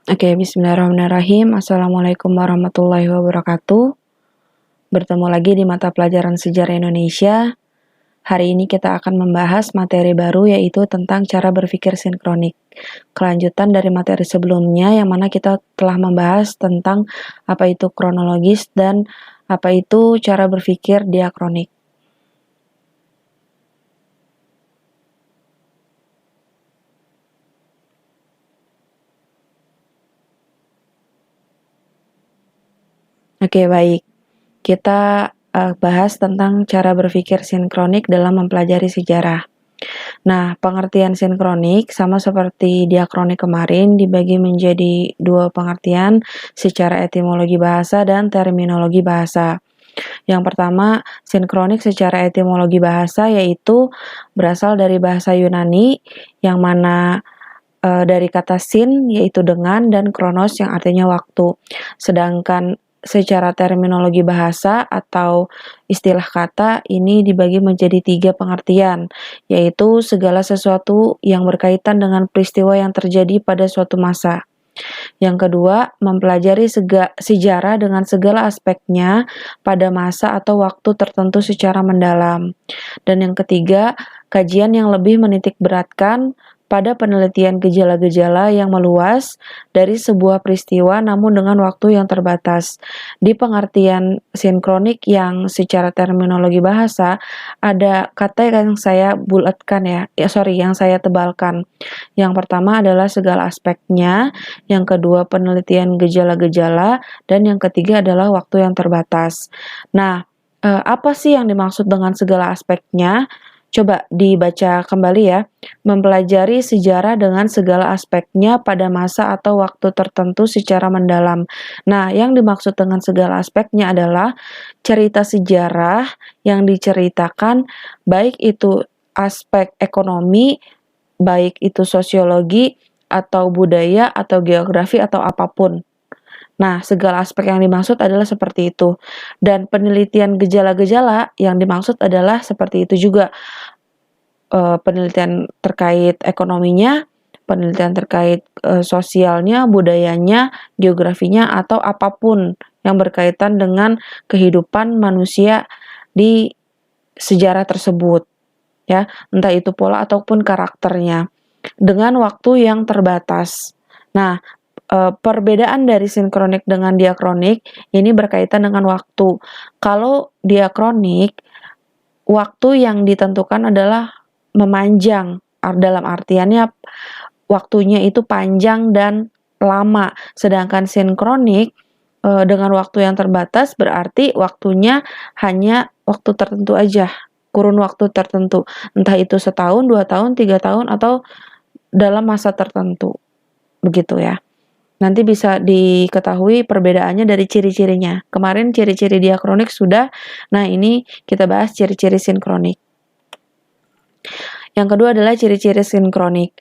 Oke, bismillahirrahmanirrahim. Assalamualaikum warahmatullahi wabarakatuh. Bertemu lagi di mata pelajaran Sejarah Indonesia. Hari ini kita akan membahas materi baru yaitu tentang cara berpikir sinkronik. Kelanjutan dari materi sebelumnya yang mana kita telah membahas tentang apa itu kronologis dan apa itu cara berpikir diakronik. Oke, baik. Kita bahas tentang cara berpikir sinkronik dalam mempelajari sejarah. Nah, pengertian sinkronik sama seperti diakronik kemarin dibagi menjadi dua pengertian secara etimologi bahasa dan terminologi bahasa. Yang pertama, sinkronik secara etimologi bahasa yaitu berasal dari bahasa Yunani yang mana dari kata sin yaitu dengan dan kronos yang artinya waktu. Sedangkan secara terminologi bahasa atau istilah kata ini dibagi menjadi 3 pengertian, yaitu segala sesuatu yang berkaitan dengan peristiwa yang terjadi pada suatu masa. Yang kedua, mempelajari sejarah dengan segala aspeknya pada masa atau waktu tertentu secara mendalam. Dan yang ketiga, kajian yang lebih menitik beratkan pada penelitian gejala-gejala yang meluas dari sebuah peristiwa namun dengan waktu yang terbatas. Di pengertian sinkronik yang secara terminologi bahasa, ada kata yang saya bulatkan yang saya tebalkan. Yang pertama adalah segala aspeknya, yang kedua penelitian gejala-gejala, dan yang ketiga adalah waktu yang terbatas. Nah, apa sih yang dimaksud dengan segala aspeknya? Coba dibaca kembali ya. Mempelajari sejarah dengan segala aspeknya pada masa atau waktu tertentu secara mendalam. Nah, yang dimaksud dengan segala aspeknya adalah cerita sejarah yang diceritakan baik itu aspek ekonomi, baik itu sosiologi, atau budaya, atau geografi, atau apapun. Nah, segala aspek yang dimaksud adalah seperti itu. Dan penelitian gejala-gejala yang dimaksud adalah seperti itu juga. Penelitian terkait ekonominya, penelitian terkait sosialnya, budayanya, geografinya, atau apapun yang berkaitan dengan kehidupan manusia di sejarah tersebut. Ya, entah itu pola ataupun karakternya. Dengan waktu yang terbatas. Nah, perbedaan dari sinkronik dengan diakronik ini berkaitan dengan waktu. Kalau diakronik, waktu yang ditentukan adalah memanjang, dalam artiannya waktunya itu panjang dan lama. Sedangkan sinkronik dengan waktu yang terbatas berarti waktunya hanya waktu tertentu aja, kurun waktu tertentu. Entah itu setahun, 2 tahun, 3 tahun, atau dalam masa tertentu. Begitu ya. Nanti bisa diketahui perbedaannya dari ciri-cirinya. Kemarin ciri-ciri diakronik sudah, nah ini kita bahas ciri-ciri sinkronik. Yang kedua adalah ciri-ciri sinkronik.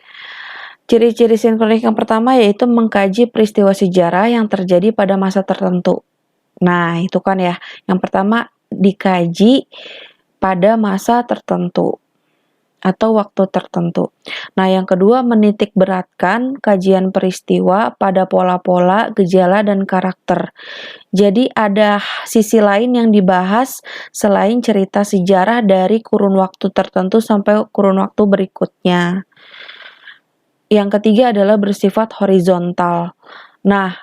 Ciri-ciri sinkronik yang pertama yaitu mengkaji peristiwa sejarah yang terjadi pada masa tertentu. Nah, itu kan ya. Yang pertama dikaji pada masa tertentu atau waktu tertentu. Nah, yang kedua menitik beratkan kajian peristiwa pada pola-pola, gejala, dan karakter. Jadi ada sisi lain yang dibahas selain cerita sejarah dari kurun waktu tertentu sampai kurun waktu berikutnya. Yang ketiga adalah bersifat horizontal. Nah,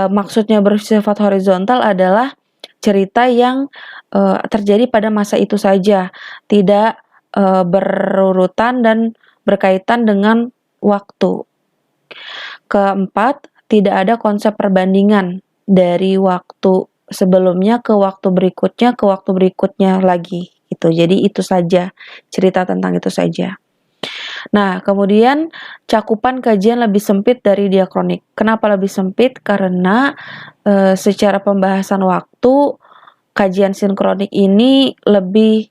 maksudnya bersifat horizontal adalah cerita yang terjadi pada masa itu saja, tidak berurutan dan berkaitan dengan waktu. Keempat, tidak ada konsep perbandingan dari waktu sebelumnya ke waktu berikutnya lagi. Gitu. Jadi itu saja, cerita tentang itu saja. Nah, kemudian cakupan kajian lebih sempit dari diakronik. Kenapa lebih sempit? Karena secara pembahasan waktu, kajian sinkronik ini lebih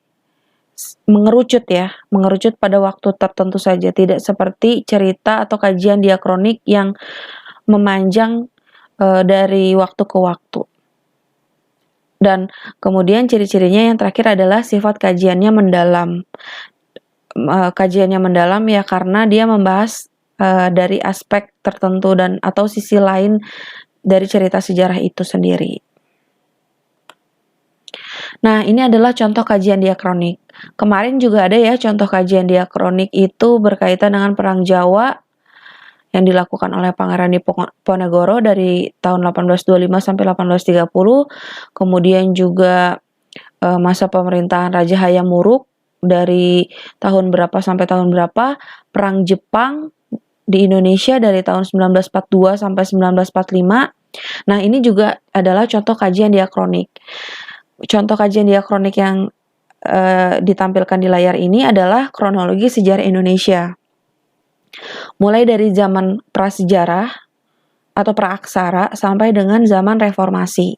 mengerucut pada waktu tertentu saja, tidak seperti cerita atau kajian diakronik yang memanjang dari waktu ke waktu. Dan kemudian ciri-cirinya yang terakhir adalah sifat kajiannya mendalam. Kajiannya mendalam ya karena dia membahas dari aspek tertentu dan atau sisi lain dari cerita sejarah itu sendiri. Nah, ini adalah contoh kajian diakronik. Kemarin juga ada ya contoh kajian diakronik itu berkaitan dengan Perang Jawa yang dilakukan oleh Pangeran Diponegoro dari tahun 1825 sampai 1830. Kemudian juga masa pemerintahan Raja Hayam Wuruk dari tahun berapa sampai tahun berapa, Perang Jepang di Indonesia dari tahun 1942 sampai 1945. Nah, ini juga adalah contoh kajian diakronik. Contoh kajian diakronik yang ditampilkan di layar ini adalah kronologi sejarah Indonesia. Mulai dari zaman prasejarah atau praaksara sampai dengan zaman reformasi.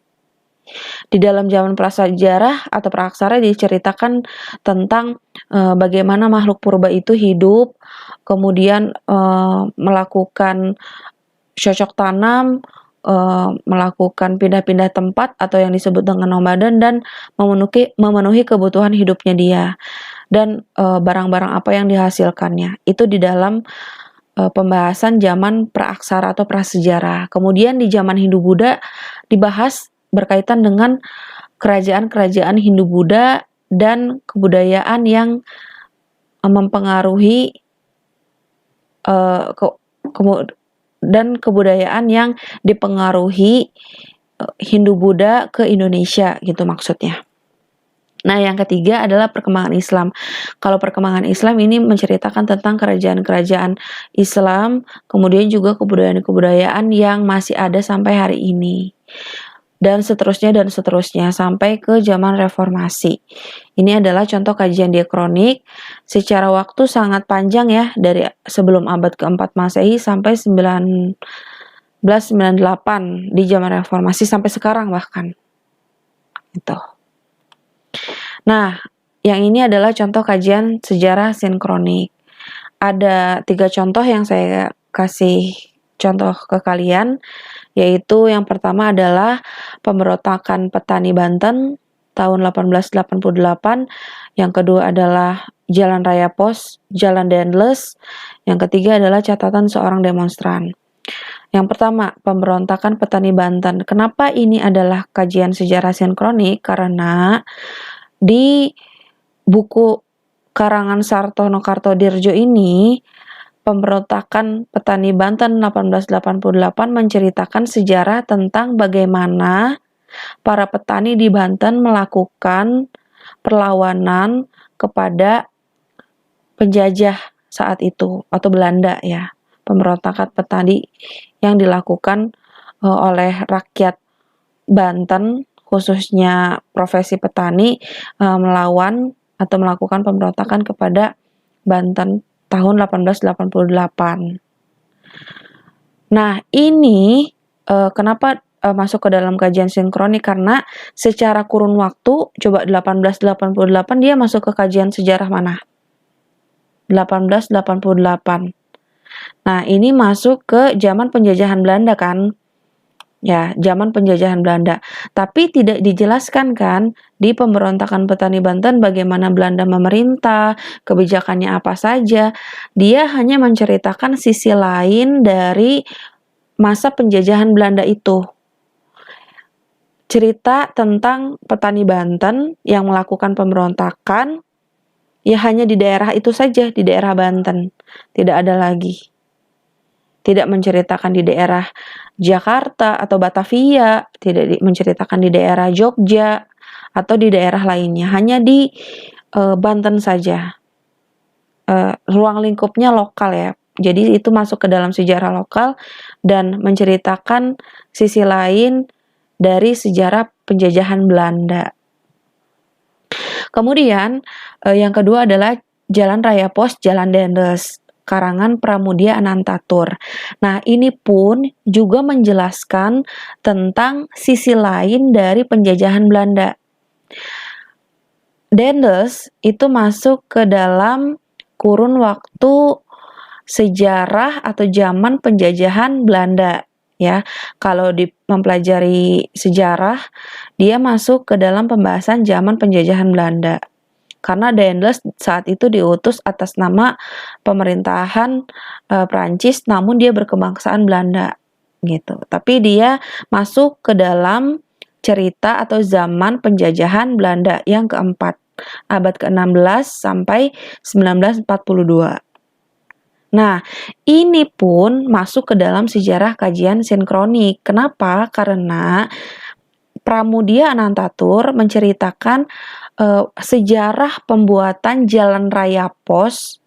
Di dalam zaman prasejarah atau praaksara diceritakan tentang bagaimana makhluk purba itu hidup, kemudian melakukan cocok tanam, melakukan pindah-pindah tempat atau yang disebut dengan nomaden dan memenuhi kebutuhan hidupnya dia. Dan barang-barang apa yang dihasilkannya. Itu di dalam pembahasan zaman praaksara atau prasejarah. Kemudian di zaman Hindu-Buddha dibahas berkaitan dengan kerajaan-kerajaan Hindu-Buddha dan kebudayaan yang mempengaruhi dan kebudayaan yang dipengaruhi Hindu-Buddha ke Indonesia gitu maksudnya. Nah, yang ketiga adalah perkembangan Islam. Kalau perkembangan Islam ini menceritakan tentang kerajaan-kerajaan Islam, kemudian juga kebudayaan-kebudayaan yang masih ada sampai hari ini. Dan seterusnya sampai ke zaman reformasi. Ini adalah contoh kajian diakronik secara waktu sangat panjang ya, dari sebelum abad keempat Masehi sampai 1998 di zaman reformasi sampai sekarang bahkan. Gitu. Nah, yang ini adalah contoh kajian sejarah sinkronik. Ada 3 contoh yang saya kasih contoh ke kalian, yaitu yang pertama adalah pemberontakan petani Banten tahun 1888, yang kedua adalah Jalan Raya Pos, Jalan Dendles, yang ketiga adalah catatan seorang demonstran. Yang pertama, pemberontakan petani Banten. Kenapa ini adalah kajian sejarah sinkronik? Karena di buku karangan Sartono Kartodirjo ini, pemberontakan petani Banten 1888 menceritakan sejarah tentang bagaimana para petani di Banten melakukan perlawanan kepada penjajah saat itu atau Belanda ya. Pemberontakan petani yang dilakukan oleh rakyat Banten, khususnya profesi petani, melawan atau melakukan pemberontakan kepada Banten tahun 1888. Nah, ini kenapa masuk ke dalam kajian sinkronik? Karena secara kurun waktu, coba 1888 dia masuk ke kajian sejarah mana? 1888. Nah, ini masuk ke zaman penjajahan Belanda kan? Ya, zaman penjajahan Belanda. Tapi tidak dijelaskan kan di pemberontakan petani Banten bagaimana Belanda memerintah, kebijakannya apa saja. Dia hanya menceritakan sisi lain dari masa penjajahan Belanda itu. Cerita tentang petani Banten yang melakukan pemberontakan, ya hanya di daerah itu saja, di daerah Banten. Tidak ada lagi. Tidak menceritakan di daerah Jakarta atau Batavia, tidak menceritakan di daerah Jogja atau di daerah lainnya, hanya di Banten saja. Ruang lingkupnya lokal ya, jadi itu masuk ke dalam sejarah lokal dan menceritakan sisi lain dari sejarah penjajahan Belanda. Kemudian yang kedua adalah Jalan Raya Pos, Jalan Dendles, karangan Pramudia Anantatur. Nah, ini pun juga menjelaskan tentang sisi lain dari penjajahan Belanda. Dendles itu masuk ke dalam kurun waktu sejarah atau zaman penjajahan Belanda. Ya, kalau mempelajari sejarah, dia masuk ke dalam pembahasan zaman penjajahan Belanda. karena Daendels saat itu diutus atas nama pemerintahan Prancis, namun dia berkebangsaan Belanda gitu. Tapi dia masuk ke dalam cerita atau zaman penjajahan Belanda yang keempat, abad ke-16 sampai 1942. Nah, ini pun masuk ke dalam sejarah kajian sinkronik. Kenapa? Karena Pramudia Anantatur menceritakan sejarah pembuatan jalan raya pos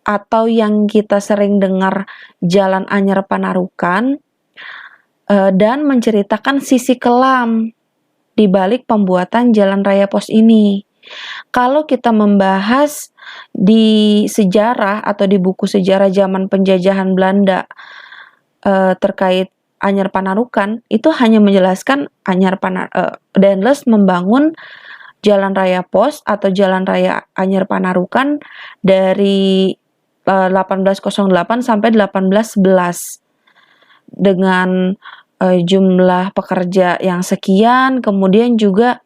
atau yang kita sering dengar Jalan Anyar Panarukan, dan menceritakan sisi kelam di balik pembuatan jalan raya pos ini. Kalau kita membahas di sejarah atau di buku sejarah zaman penjajahan Belanda terkait Anyar Panarukan, itu hanya menjelaskan Daendels membangun jalan raya pos atau jalan raya Anyar Panarukan dari 1808 sampai 1811 dengan jumlah pekerja yang sekian, kemudian juga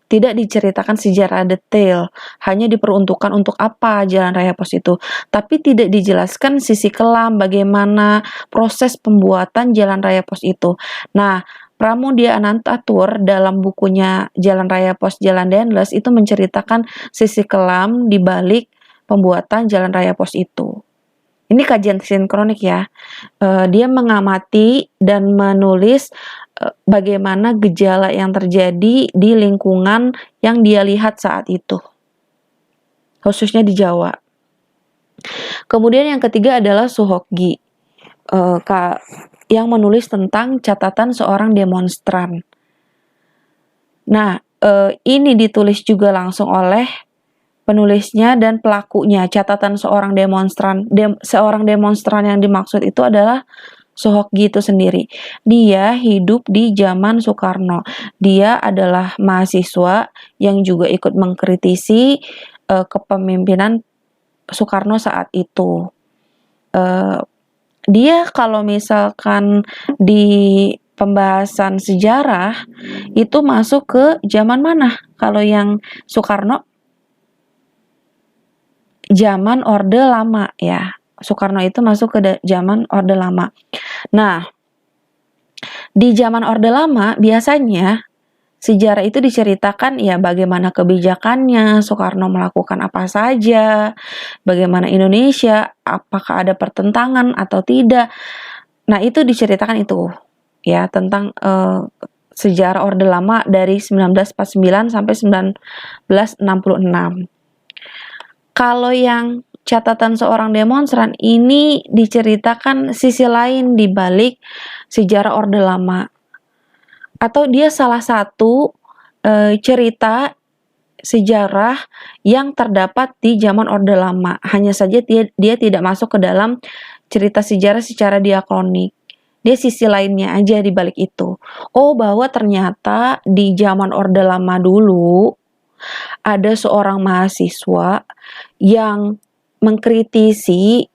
tidak diceritakan sejarah detail, hanya diperuntukkan untuk apa jalan raya pos itu, tapi tidak dijelaskan sisi kelam bagaimana proses pembuatan jalan raya pos itu. Nah, Pramudia Anantatur dalam bukunya Jalan Raya Pos Jalan Daendels itu menceritakan sisi kelam di balik pembuatan jalan raya pos itu. Ini kajian sinkronik ya. Dia mengamati dan menulis bagaimana gejala yang terjadi di lingkungan yang dia lihat saat itu, khususnya di Jawa. Kemudian yang ketiga adalah Suhokgi, yang menulis tentang catatan seorang demonstran. Nah, ini ditulis juga langsung oleh penulisnya dan pelakunya. Catatan seorang demonstran yang dimaksud itu adalah Suhokgi itu sendiri. Dia hidup di zaman Soekarno. Dia adalah mahasiswa yang juga ikut mengkritisi kepemimpinan Soekarno saat itu. Dia kalau misalkan di pembahasan sejarah itu masuk ke zaman mana? Kalau yang Soekarno zaman Orde Lama ya. Soekarno itu masuk ke zaman Orde Lama. Nah, di zaman Orde Lama biasanya sejarah itu diceritakan ya bagaimana kebijakannya, Soekarno melakukan apa saja, bagaimana Indonesia, apakah ada pertentangan atau tidak. Nah, itu diceritakan itu ya tentang sejarah Orde Lama dari 1949 sampai 1966. Kalau yang catatan seorang demonstran ini diceritakan sisi lain di balik sejarah Orde Lama, atau dia salah satu cerita sejarah yang terdapat di zaman Orde Lama. Hanya saja dia tidak masuk ke dalam cerita sejarah secara diakronik. Dia sisi lainnya aja di balik itu. Oh, bahwa ternyata di zaman Orde Lama dulu ada seorang mahasiswa yang mengkritisi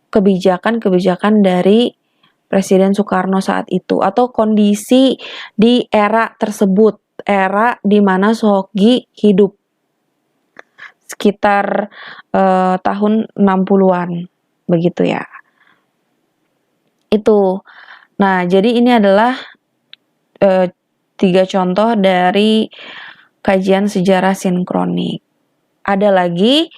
kebijakan-kebijakan dari Presiden Soekarno saat itu atau kondisi di era tersebut, era di mana Suhokgi hidup sekitar tahun 60-an begitu ya. Itu. Nah, jadi ini adalah 3 contoh dari kajian sejarah sinkronik. Ada lagi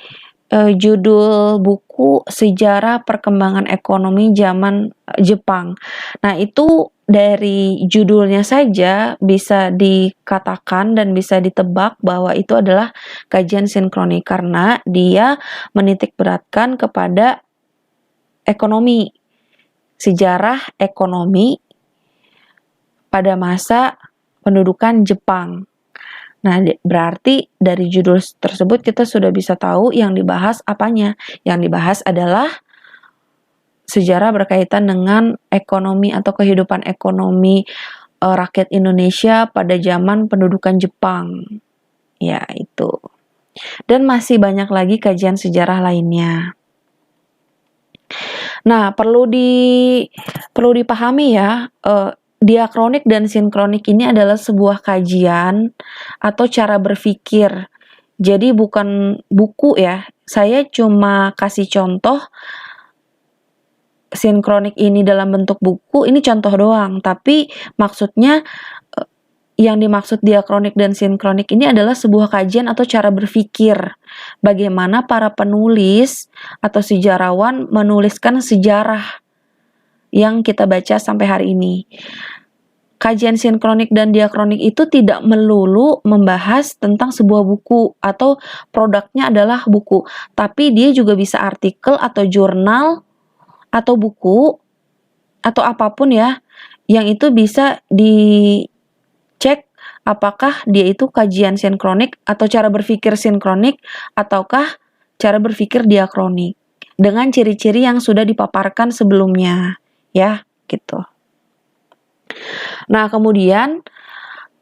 judul buku Sejarah Perkembangan Ekonomi Zaman Jepang. Nah, itu dari judulnya saja bisa dikatakan dan bisa ditebak bahwa itu adalah kajian sinkronik karena dia menitikberatkan kepada ekonomi, sejarah ekonomi pada masa pendudukan Jepang. Nah, berarti dari judul tersebut kita sudah bisa tahu yang dibahas apanya. Yang dibahas adalah sejarah berkaitan dengan ekonomi atau kehidupan ekonomi rakyat Indonesia pada zaman pendudukan Jepang. Ya, itu. Dan masih banyak lagi kajian sejarah lainnya. Nah, perlu dipahami ya, diakronik dan sinkronik ini adalah sebuah kajian atau cara berpikir Jadi bukan buku ya, saya cuma kasih contoh sinkronik ini dalam bentuk buku, ini contoh doang, tapi maksudnya yang dimaksud diakronik dan sinkronik ini adalah sebuah kajian atau cara berpikir bagaimana para penulis atau sejarawan menuliskan sejarah yang kita baca sampai hari ini. Kajian sinkronik dan diakronik itu tidak melulu membahas tentang sebuah buku atau produknya adalah buku, tapi dia juga bisa artikel atau jurnal atau buku atau apapun ya, yang itu bisa dicek apakah dia itu kajian sinkronik atau cara berpikir sinkronik ataukah cara berpikir diakronik dengan ciri-ciri yang sudah dipaparkan sebelumnya ya, gitu. Nah, kemudian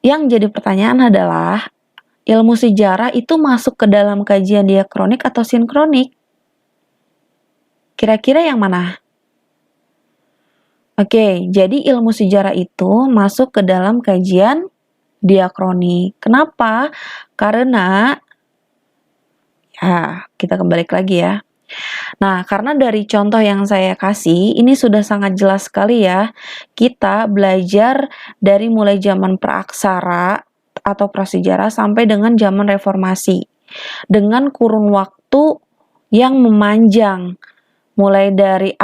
yang jadi pertanyaan adalah ilmu sejarah itu masuk ke dalam kajian diakronik atau sinkronik? Kira-kira yang mana? Oke, jadi ilmu sejarah itu masuk ke dalam kajian diakronik. Kenapa? Karena ya, kita kembali lagi ya. Nah, karena dari contoh yang saya kasih, ini sudah sangat jelas sekali ya. Kita belajar dari mulai zaman praaksara atau prasejarah sampai dengan zaman reformasi. Dengan kurun waktu yang memanjang, mulai dari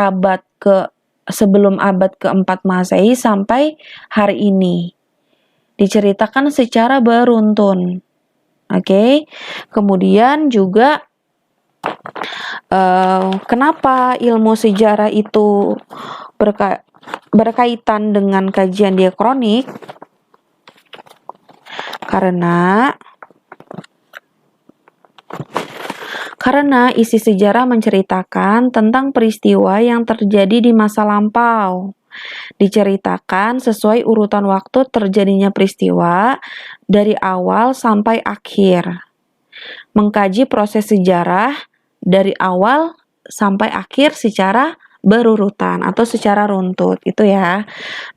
sebelum abad keempat Masehi sampai hari ini. Diceritakan secara beruntun. Oke. Kemudian juga kenapa ilmu sejarah itu berkaitan dengan kajian diakronik? Karena isi sejarah menceritakan tentang peristiwa yang terjadi di masa lampau. Diceritakan sesuai urutan waktu terjadinya peristiwa dari awal sampai akhir. Mengkaji proses sejarah dari awal sampai akhir secara berurutan atau secara runtut, itu ya.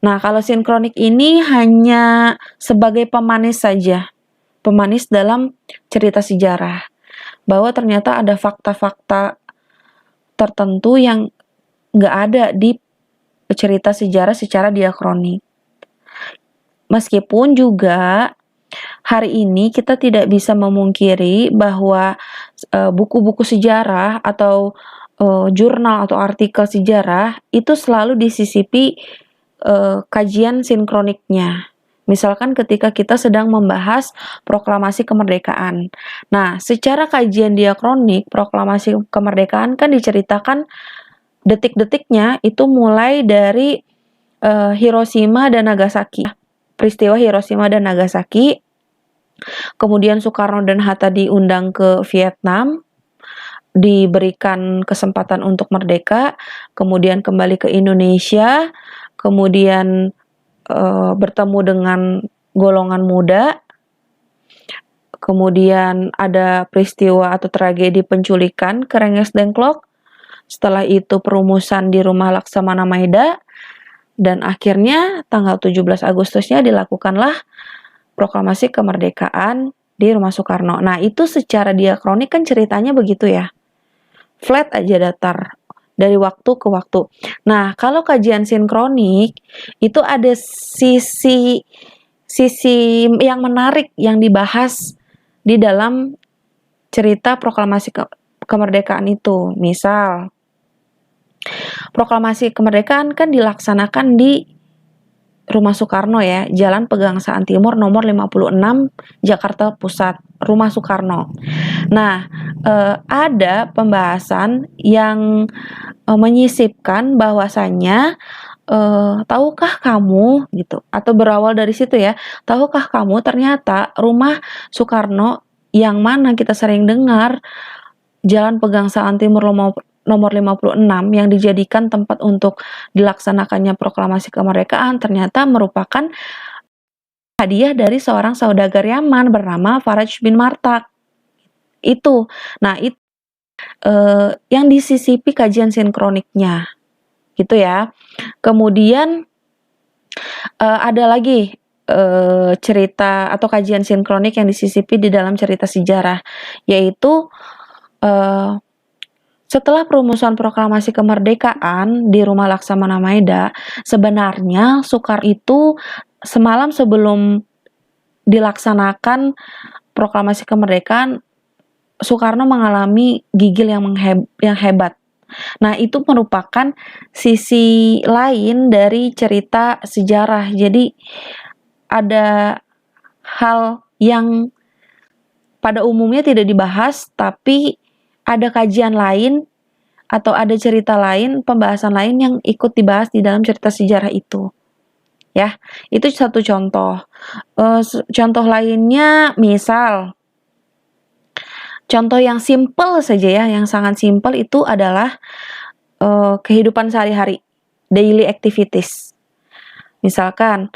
Nah, kalau sinkronik ini hanya sebagai pemanis saja, pemanis dalam cerita sejarah, bahwa ternyata ada fakta-fakta tertentu yang nggak ada di cerita sejarah secara diakronik. Meskipun juga hari ini kita tidak bisa memungkiri bahwa buku-buku sejarah atau jurnal atau artikel sejarah itu selalu disisipi kajian sinkroniknya. Misalkan ketika kita sedang membahas proklamasi kemerdekaan. Nah, secara kajian diakronik, proklamasi kemerdekaan kan diceritakan detik-detiknya itu mulai dari Hiroshima dan Nagasaki. Peristiwa Hiroshima dan Nagasaki. Kemudian Soekarno dan Hatta diundang ke Vietnam, diberikan kesempatan untuk merdeka, kemudian kembali ke Indonesia, kemudian bertemu dengan golongan muda, kemudian ada peristiwa atau tragedi penculikan ke Rengas Dengklok, setelah itu perumusan di rumah Laksamana Maeda, dan akhirnya tanggal 17 Agustusnya dilakukanlah proklamasi kemerdekaan di rumah Soekarno. Nah, itu secara diakronik kan ceritanya begitu ya. Flat aja datar dari waktu ke waktu. Nah, kalau kajian sinkronik itu ada sisi yang menarik yang dibahas di dalam cerita proklamasi kemerdekaan itu. Misal, proklamasi kemerdekaan kan dilaksanakan di Rumah Soekarno ya, Jalan Pegangsaan Timur nomor 56, Jakarta Pusat, Rumah Soekarno. Nah, ada pembahasan yang menyisipkan bahwasannya tahukah kamu gitu, atau berawal dari situ ya, tahukah kamu ternyata rumah Soekarno yang mana kita sering dengar Jalan Pegangsaan Timur nomor 56 yang dijadikan tempat untuk dilaksanakannya proklamasi kemerdekaan ternyata merupakan hadiah dari seorang saudagar Yaman bernama Faraj bin Martak. Itu. Nah, itu yang disisipi kajian sinkroniknya. Gitu ya. Kemudian ada lagi cerita atau kajian sinkronik yang disisipi di dalam cerita sejarah, yaitu setelah perumusan proklamasi kemerdekaan di Rumah Laksamana Maeda, sebenarnya Soekarno itu semalam sebelum dilaksanakan proklamasi kemerdekaan, Soekarno mengalami gigil yang hebat. Nah, itu merupakan sisi lain dari cerita sejarah. Jadi ada hal yang pada umumnya tidak dibahas, tapi ada kajian lain atau ada cerita lain, pembahasan lain yang ikut dibahas di dalam cerita sejarah itu. Ya, itu satu contoh. Contoh lainnya, misal contoh yang simple saja ya, yang sangat simple itu adalah kehidupan sehari-hari, daily activities. Misalkan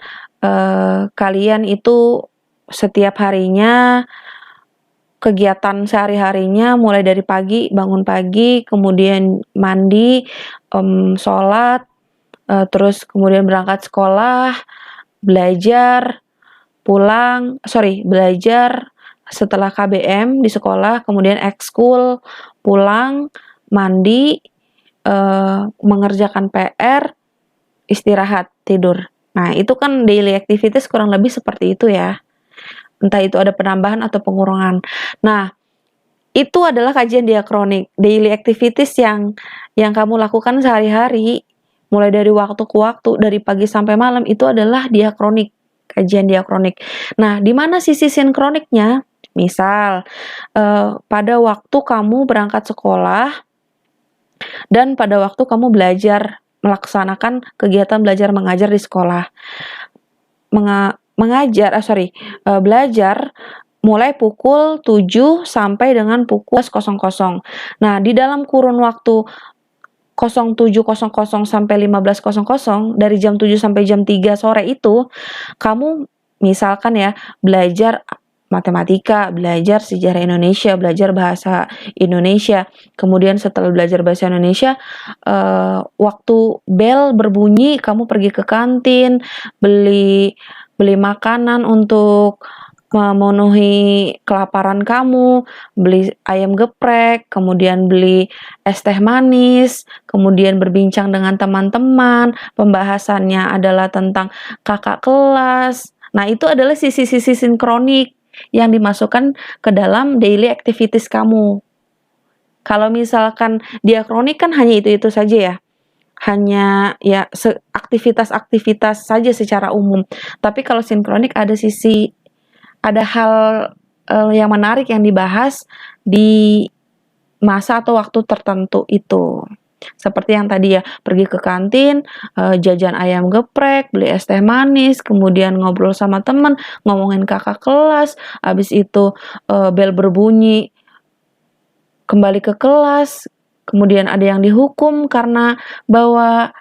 kalian itu setiap harinya kegiatan sehari-harinya mulai dari pagi, bangun pagi, kemudian mandi, sholat, terus kemudian berangkat sekolah, belajar, belajar setelah KBM di sekolah, kemudian ekskul, pulang, mandi, mengerjakan PR, istirahat, tidur. Nah, itu kan daily activities kurang lebih seperti itu ya. Entah itu ada penambahan atau pengurangan. Nah, itu adalah kajian diakronik, daily activities yang kamu lakukan sehari-hari, mulai dari waktu ke waktu, dari pagi sampai malam, itu adalah diakronik, kajian diakronik. Nah, di mana sisi sinkroniknya? Misal, pada waktu kamu berangkat sekolah, dan pada waktu kamu belajar, melaksanakan kegiatan belajar mengajar di sekolah. Belajar mulai pukul 7 sampai dengan pukul 00. Nah, di dalam kurun waktu 07.00 sampai 15.00, dari jam 7 sampai jam 3 sore itu, kamu misalkan ya, belajar matematika, belajar sejarah Indonesia, belajar bahasa Indonesia. Kemudian setelah belajar bahasa Indonesia, waktu bel berbunyi, kamu pergi ke kantin, beli makanan untuk memenuhi kelaparan kamu, beli ayam geprek, kemudian beli es teh manis, kemudian berbincang dengan teman-teman, pembahasannya adalah tentang kakak kelas. Nah, itu adalah sisi-sisi sinkronik yang dimasukkan ke dalam daily activities kamu. Kalau misalkan diakronik kan hanya itu-itu saja ya. Hanya ya aktivitas-aktivitas saja secara umum. Tapi kalau sinkronik ada hal yang menarik yang dibahas di masa atau waktu tertentu itu. Seperti yang tadi ya, pergi ke kantin, jajan ayam geprek, beli es teh manis, kemudian ngobrol sama teman, ngomongin kakak kelas, habis itu bel berbunyi, kembali ke kelas, kemudian ada yang dihukum karena bawa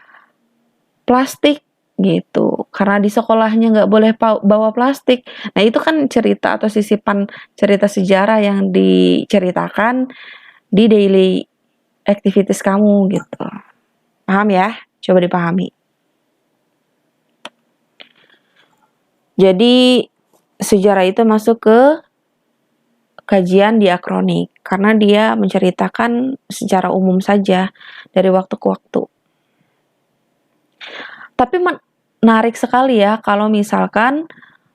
plastik gitu, karena di sekolahnya nggak boleh bawa plastik. Nah, itu kan cerita atau sisipan cerita sejarah yang diceritakan di daily activities kamu gitu. Paham ya? Coba dipahami. Jadi sejarah itu masuk ke kajian diakronik karena dia menceritakan secara umum saja dari waktu ke waktu. Tapi menarik sekali ya kalau misalkan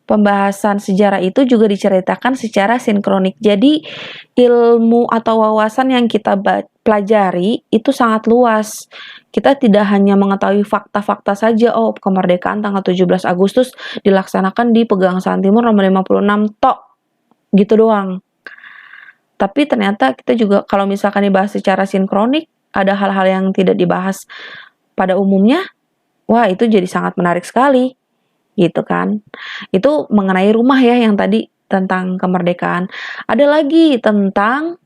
pembahasan sejarah itu juga diceritakan secara sinkronik. Jadi ilmu atau wawasan yang kita pelajari itu sangat luas. Kita tidak hanya mengetahui fakta-fakta saja, oh kemerdekaan tanggal 17 Agustus dilaksanakan di Pegangsaan Timur nomor 56 tok. Gitu doang. Tapi ternyata kita juga kalau misalkan dibahas secara sinkronik, ada hal-hal yang tidak dibahas pada umumnya, wah itu jadi sangat menarik sekali. Gitu kan. Itu mengenai rumah ya yang tadi tentang kemerdekaan. Ada lagi tentang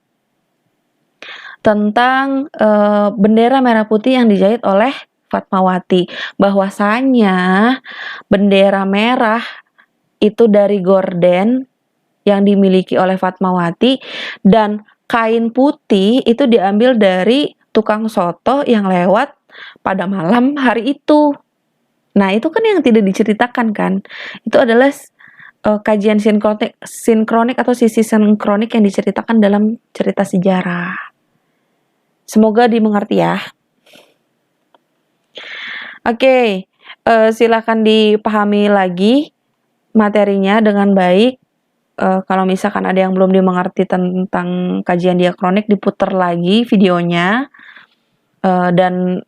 bendera merah putih yang dijahit oleh Fatmawati. Bahwasanya bendera merah itu dari gorden yang dimiliki oleh Fatmawati, dan kain putih itu diambil dari tukang soto yang lewat pada malam hari itu. Nah, itu kan yang tidak diceritakan kan. Itu adalah kajian sinkronik atau sisi sinkronik yang diceritakan dalam cerita sejarah. Semoga dimengerti ya. Oke, silakan dipahami lagi materinya dengan baik. Kalau misalkan ada yang belum dimengerti tentang kajian diakronik, diputar lagi videonya. Dan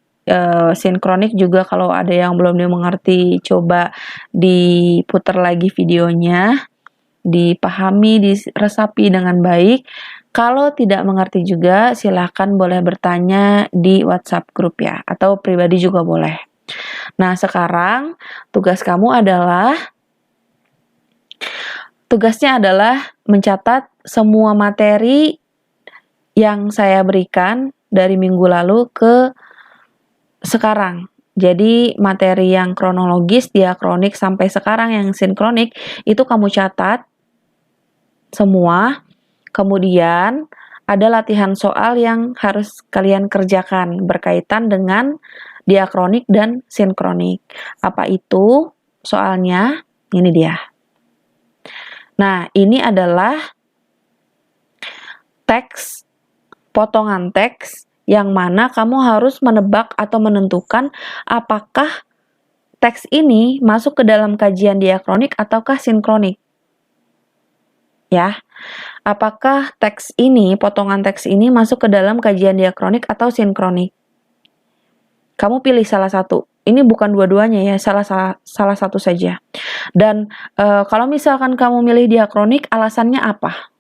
sinkronik juga kalau ada yang belum dimengerti, coba diputar lagi videonya, dipahami, diresapi dengan baik. Kalau tidak mengerti juga, silahkan boleh bertanya di WhatsApp grup ya, atau pribadi juga boleh. Nah, sekarang tugasnya adalah mencatat semua materi yang saya berikan dari minggu lalu ke sekarang. Jadi materi yang kronologis, diakronik, sampai sekarang yang sinkronik, itu kamu catat semua. Kemudian ada latihan soal yang harus kalian kerjakan berkaitan dengan diakronik dan sinkronik. Apa itu soalnya? Ini dia. Nah, ini adalah teks, potongan teks yang mana kamu harus menebak atau menentukan apakah teks ini masuk ke dalam kajian diakronik ataukah sinkronik. Ya, apakah teks ini, potongan teks ini masuk ke dalam kajian diakronik atau sinkronik? Kamu pilih salah satu. Ini bukan dua-duanya ya, salah satu saja. Dan kalau misalkan kamu milih diakronik, alasannya apa?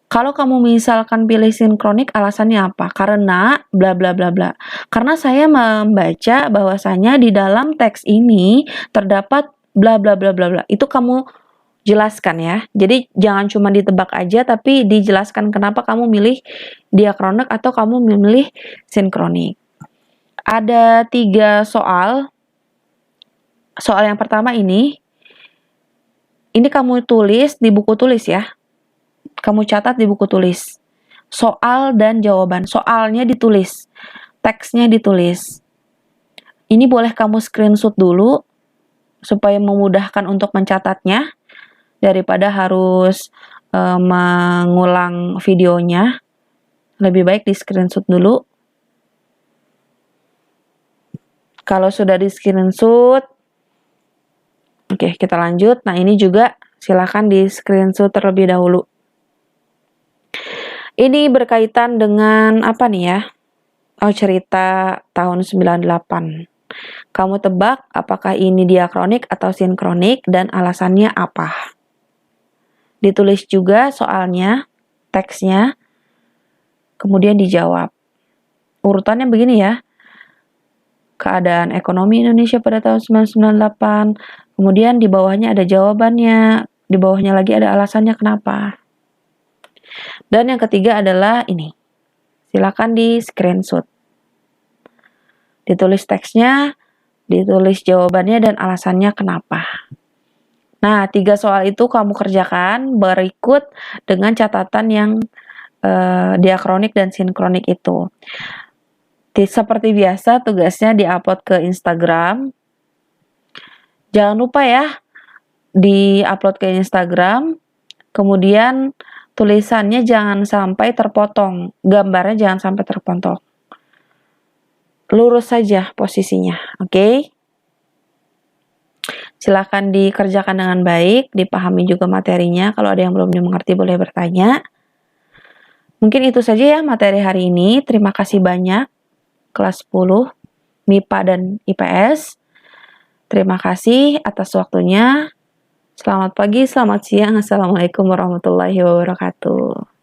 Kalau kamu misalkan pilih sinkronik, alasannya apa? Karena bla bla bla bla. Karena saya membaca bahwasanya di dalam teks ini terdapat bla bla bla bla bla. Itu kamu jelaskan ya. Jadi jangan cuma ditebak aja, tapi dijelaskan kenapa kamu milih diakronik atau kamu memilih sinkronik. Ada 3 soal. Soal yang pertama ini kamu tulis di buku tulis ya. Kamu catat di buku tulis. Soal dan jawaban. Soalnya ditulis. Teksnya ditulis. Ini boleh kamu screenshot dulu supaya memudahkan untuk mencatatnya daripada harus mengulang videonya. Lebih baik di screenshot dulu. Kalau sudah di screenshot, oke, kita lanjut. Nah, ini juga silakan di screenshot terlebih dahulu. Ini berkaitan dengan apa nih ya? Oh, cerita tahun 98. Kamu tebak apakah ini diakronik atau sinkronik dan alasannya apa? Ditulis juga soalnya, teksnya, kemudian dijawab. Urutannya begini ya. Keadaan ekonomi Indonesia pada tahun 1998. Kemudian di bawahnya ada jawabannya. Di bawahnya lagi ada alasannya kenapa. Dan yang ketiga adalah ini. Silakan di screenshot. Ditulis teksnya, ditulis jawabannya dan alasannya kenapa. Nah, 3 soal itu kamu kerjakan berikut dengan catatan yang diakronik dan sinkronik itu. Seperti biasa, tugasnya diupload ke Instagram. Jangan lupa ya, diupload ke Instagram. Kemudian tulisannya jangan sampai terpotong. Gambarnya jangan sampai terpotong. Lurus saja posisinya, oke? Silahkan dikerjakan dengan baik, dipahami juga materinya. Kalau ada yang belum dimengerti boleh bertanya. Mungkin itu saja ya materi hari ini. Terima kasih banyak. Kelas 10, MIPA dan IPS. Terima kasih atas waktunya. Selamat pagi, selamat siang. Assalamualaikum warahmatullahi wabarakatuh.